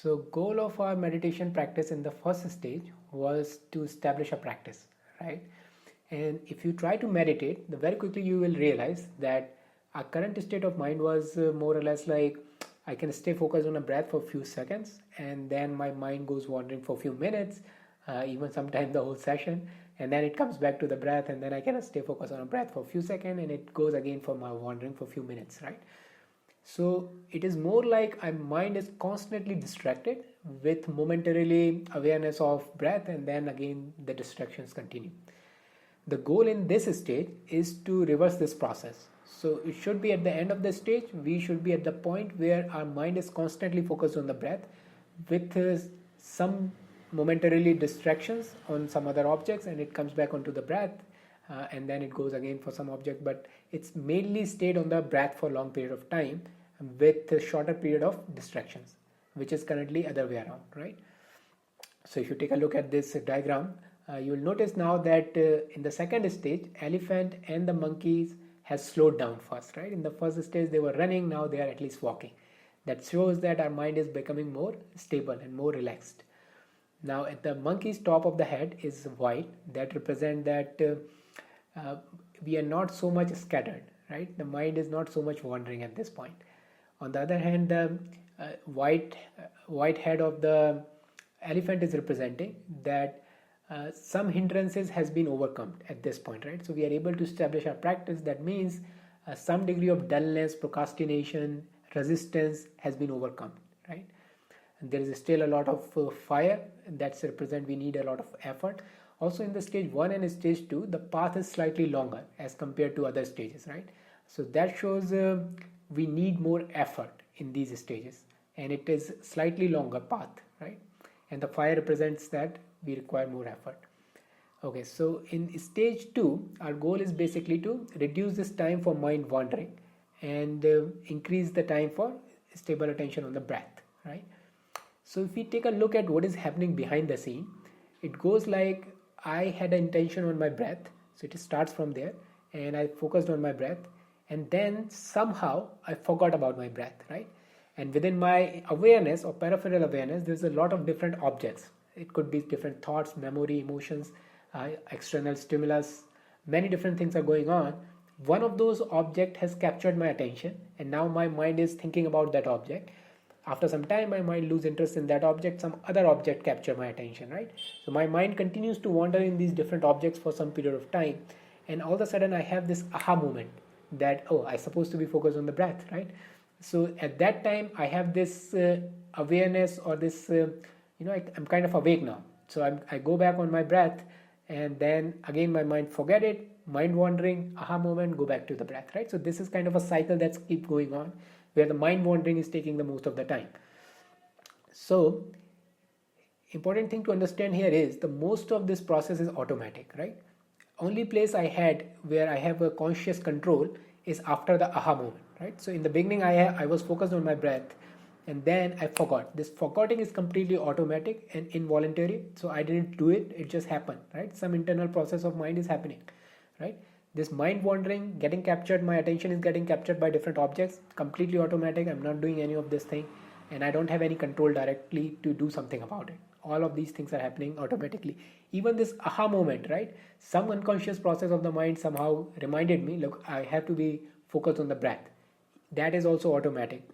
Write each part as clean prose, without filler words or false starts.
So goal of our meditation practice in the first stage was to establish a practice, right? And if you try to meditate, then very quickly you will realize that our current state of mind was more or less like I can stay focused on a breath for a few seconds, and then my mind goes wandering for a few minutes, even sometimes the whole session, and then it comes back to the breath, and then I can stay focused on a breath for a few seconds, and it goes again for my wandering for a few minutes, right? So it is more like our mind is constantly distracted with momentarily awareness of breath, and then again the distractions continue. The goal in this stage is to reverse this process. So it should be at the end of the stage, we should be at the point where our mind is constantly focused on the breath with some momentarily distractions on some other objects, and it comes back onto the breath, and then it goes again for some object, but it's mainly stayed on the breath for a long period of time with a shorter period of distractions, which is currently other way around, right? So if you take a look at this diagram, you will notice now that in the second stage, elephant and the monkeys has slowed down first, right? In the first stage they were running, now they are at least walking. That shows that our mind is becoming more stable and more relaxed. Now at the monkey's top of the head is white, that represent that we are not so much scattered, right? The mind is not so much wandering at this point. On the other hand, the white head of the elephant is representing that some hindrances has been overcome at this point, right? So we are able to establish our practice. That means some degree of dullness, procrastination, resistance has been overcome, right? And there is still a lot of fire that's represent we need a lot of effort. Also in the stage 1 and stage 2, the path is slightly longer as compared to other stages, right? So that shows we need more effort in these stages, and it is slightly longer path, right? And the fire represents that we require more effort. Okay, so in stage 2, our goal is basically to reduce this time for mind wandering and increase the time for stable attention on the breath, right? So if we take a look at what is happening behind the scene, it goes like I had an intention on my breath, so it starts from there, and I focused on my breath, and then somehow I forgot about my breath, right? And within my awareness or peripheral awareness, there's a lot of different objects. It could be different thoughts, memory, emotions, external stimulus, many different things are going on. One of those objects has captured my attention, and now my mind is thinking about that object. After some time, my mind lose interest in that object, some other object capture my attention, right? So my mind continues to wander in these different objects for some period of time, and all of a sudden I have this aha moment that, oh, I'm supposed to be focused on the breath, right? So at that time I have this awareness, or this I'm kind of awake now, so I go back on my breath, and then again my mind forget it, mind wandering, aha moment, go back to the breath, right? So this is kind of a cycle that's keep going on, where the mind wandering is taking the most of the time. So important thing to understand here is the most of this process is automatic, right? Only place I had where I have a conscious control is after the aha moment, right? So in the beginning I was focused on my breath, and then I forgot. This forgetting is completely automatic and involuntary, so I didn't do it, it just happened, right? Some internal process of mind is happening, right? This mind wandering, getting captured, my attention is getting captured by different objects, completely automatic. I'm not doing any of this thing, and I don't have any control directly to do something about it. All of these things are happening automatically. Even this aha moment, right? Some unconscious process of the mind somehow reminded me, look, I have to be focused on the breath. That is also automatic.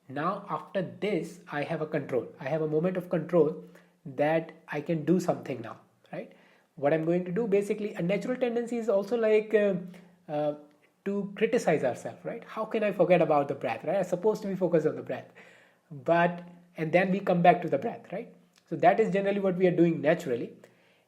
Now after this, I have a control. I have a moment of control that I can do something now, right? What I'm going to do, basically, a natural tendency is also like to criticize ourselves, right? How can I forget about the breath, right? I'm supposed to be focused on the breath, and then we come back to the breath, right? So that is generally what we are doing naturally.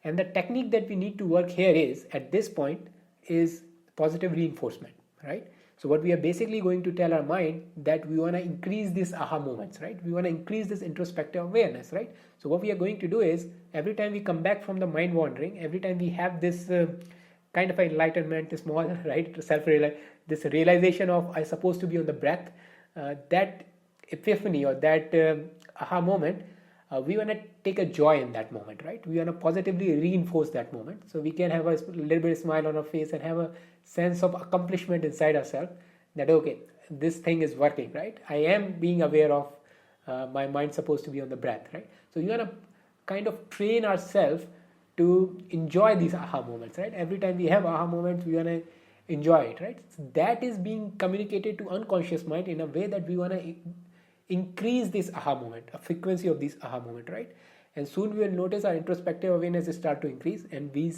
And the technique that we need to work here is, at this point, is positive reinforcement, right? So what we are basically going to tell our mind that we want to increase these aha moments, right? We want to increase this introspective awareness, right? So what we are going to do is, every time we come back from the mind wandering, every time we have this kind of enlightenment, this small, right, this realization of I'm supposed to be on the breath, that epiphany or that aha moment, we want to take a joy in that moment, right? We want to positively reinforce that moment, so we can have a little bit of smile on our face and have a sense of accomplishment inside ourselves that, okay, this thing is working, right? I am being aware of my mind's supposed to be on the breath, right? So you want to kind of train ourselves to enjoy these aha moments, right? Every time we have aha moments, we want to enjoy it, right? So that is being communicated to unconscious mind in a way that we want to increase this aha moment, a frequency of this aha moment, right? And soon we will notice our introspective awareness start to increase, and we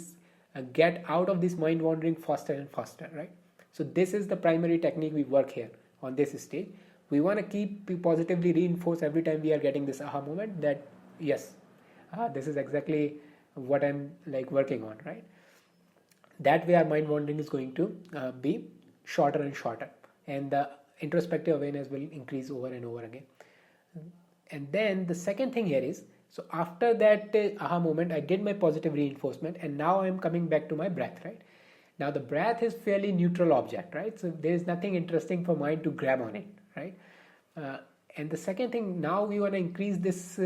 get out of this mind wandering faster and faster, right? So this is the primary technique we work here on this stage. We want to keep positively reinforce every time we are getting this aha moment that yes, this is exactly what I'm like working on, right? That way our mind wandering is going to be shorter and shorter, and the introspective awareness will increase over and over again. And then the second thing here is, so after that aha moment, I did my positive reinforcement, and now I'm coming back to my breath, right? Now the breath is fairly neutral object, right? So there is nothing interesting for mind to grab on it, right? And the second thing, now we want to increase this,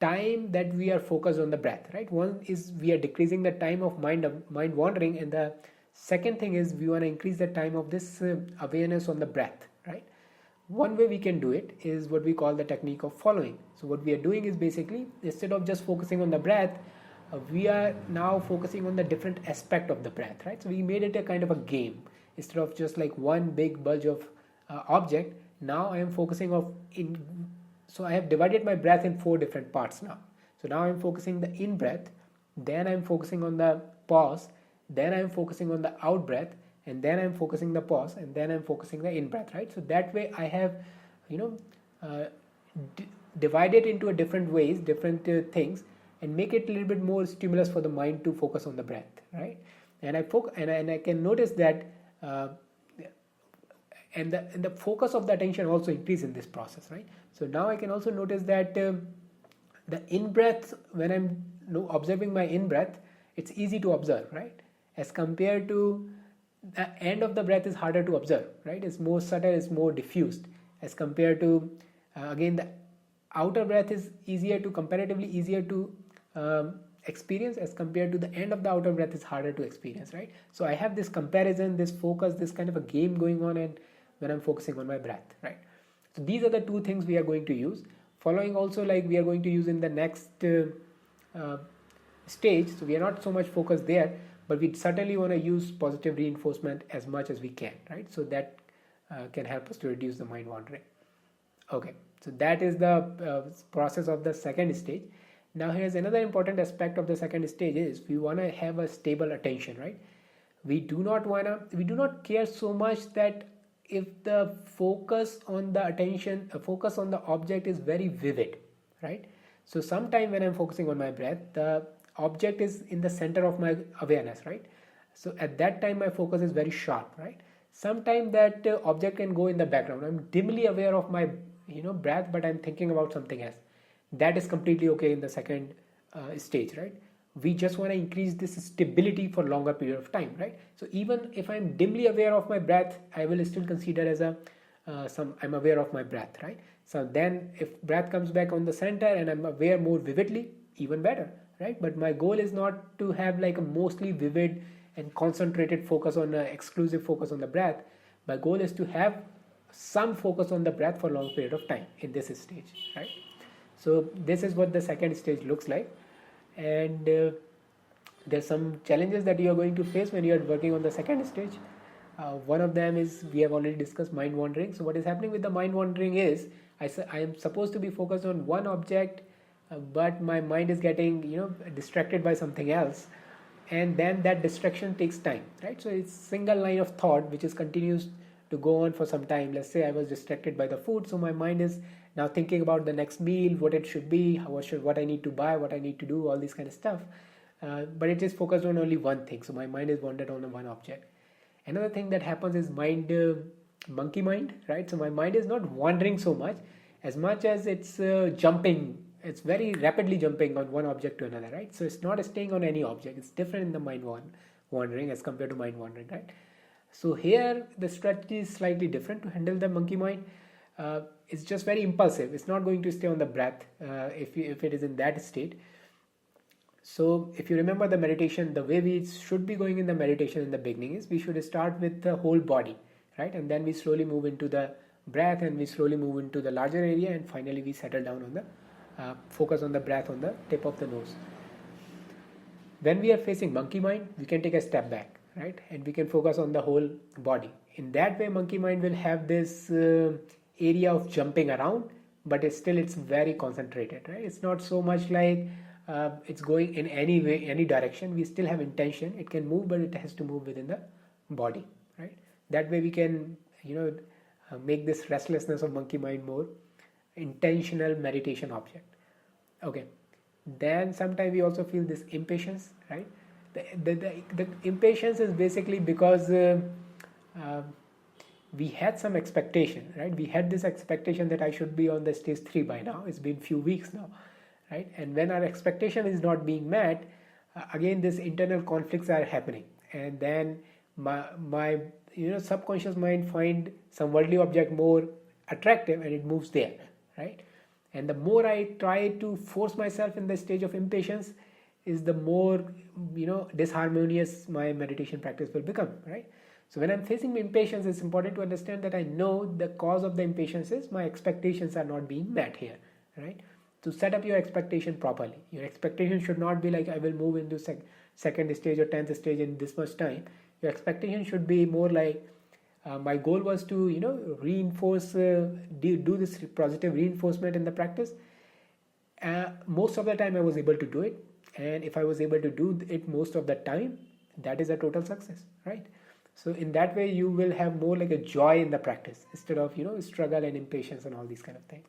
time that we are focused on the breath, right? One is we are decreasing the time of mind wandering, and the second thing is we want to increase the time of this awareness on the breath, right? One way we can do it is what we call the technique of following. So what we are doing is basically, instead of just focusing on the breath, we are now focusing on the different aspect of the breath, right? So we made it a kind of a game. Instead of just like one big bulge of object, now I am focusing so I have divided my breath in 4 different parts now. So now I'm focusing the in breath, then I'm focusing on the pause, then I'm focusing on the out breath, and then I'm focusing the pause, and then I'm focusing the in breath, right? So that way I have, divided into a different ways, different things, and make it a little bit more stimulus for the mind to focus on the breath, right? And I can notice that, and the focus of the attention also increase in this process, right? So now I can also notice that the in breath, when I'm observing my in breath, it's easy to observe, right? As compared to the end of the breath is harder to observe, right? It's more subtle, it's more diffused, as compared to again the outer breath is comparatively easier to experience, as compared to the end of the outer breath is harder to experience, right? So I have this comparison, this focus, this kind of a game going on, and when I'm focusing on my breath, right? So these are the 2 things we are going to use. Following also, like we are going to use in the next stage. So we are not so much focused there, but we certainly want to use positive reinforcement as much as we can, right? So that can help us to reduce the mind wandering. Okay, so that is the process of the second stage. Now here's another important aspect of the second stage is we want to have a stable attention, right? We do not care so much that if the focus on the attention, focus on the object is very vivid, right? So sometime when I'm focusing on my breath, the object is in the center of my awareness, right? So at that time my focus is very sharp, right? Sometime that object can go in the background. I'm dimly aware of my breath, but I'm thinking about something else. That is completely okay in the second stage, right? We just want to increase this stability for longer period of time, right? So even if I'm dimly aware of my breath, I will still consider as I'm aware of my breath, right? So then if breath comes back on the center and I'm aware more vividly, even better, right? But my goal is not to have like a mostly vivid and concentrated focus on exclusive focus on the breath. My goal is to have some focus on the breath for a long period of time in this stage, right? So this is what the second stage looks like. And there's some challenges that you are going to face when you are working on the second stage. One of them is, we have already discussed, mind wandering. So what is happening with the mind wandering is I am supposed to be focused on one object, but my mind is getting distracted by something else, and then that distraction takes time, right? So it's single line of thought which is continues to go on for some time. Let's say I was distracted by the food, so my mind is now thinking about the next meal, what it should be, what I need to buy, what I need to do, all this kind of stuff. But it is focused on only one thing, so my mind is wandered on one object. Another thing that happens is monkey mind, right? So my mind is not wandering so much as it's jumping. It's very rapidly jumping on one object to another, right? So it's not staying on any object. It's different in the mind wandering as compared to mind wandering, right? So here the strategy is slightly different to handle the monkey mind. It's just very impulsive. It's not going to stay on the breath if it is in that state. So if you remember the meditation, the way we should be going in the meditation in the beginning is we should start with the whole body, right? And then we slowly move into the breath, and we slowly move into the larger area, and finally we settle down on the focus on the breath on the tip of the nose. When we are facing monkey mind, we can take a step back, right, and we can focus on the whole body. In that way, monkey mind will have this area of jumping around, but it's very concentrated, right? It's not so much like it's going in any way, any direction. We still have intention. It can move, but it has to move within the body, right? That way we can, make this restlessness of monkey mind more intentional meditation object. Okay. Then sometimes we also feel this impatience, right? The impatience is basically because uh, we had some expectation, right? We had this expectation that I should be on the stage 3 by now. It's been few weeks now, right? And when our expectation is not being met, again this internal conflicts are happening, and then my subconscious mind find some worldly object more attractive, and it moves there, right? And the more I try to force myself in the stage of impatience, is the more disharmonious my meditation practice will become, right? So when I'm facing impatience, it's important to understand that I know the cause of the impatience is my expectations are not being met here, right? To set up your expectation properly, your expectation should not be like I will move into second stage or 10th stage in this much time. Your expectation should be more like my goal was to reinforce, do this positive reinforcement in the practice. Most of the time I was able to do it, and if I was able to do it most of the time, that is a total success, right? So in that way you will have more like a joy in the practice instead of struggle and impatience and all these kind of things.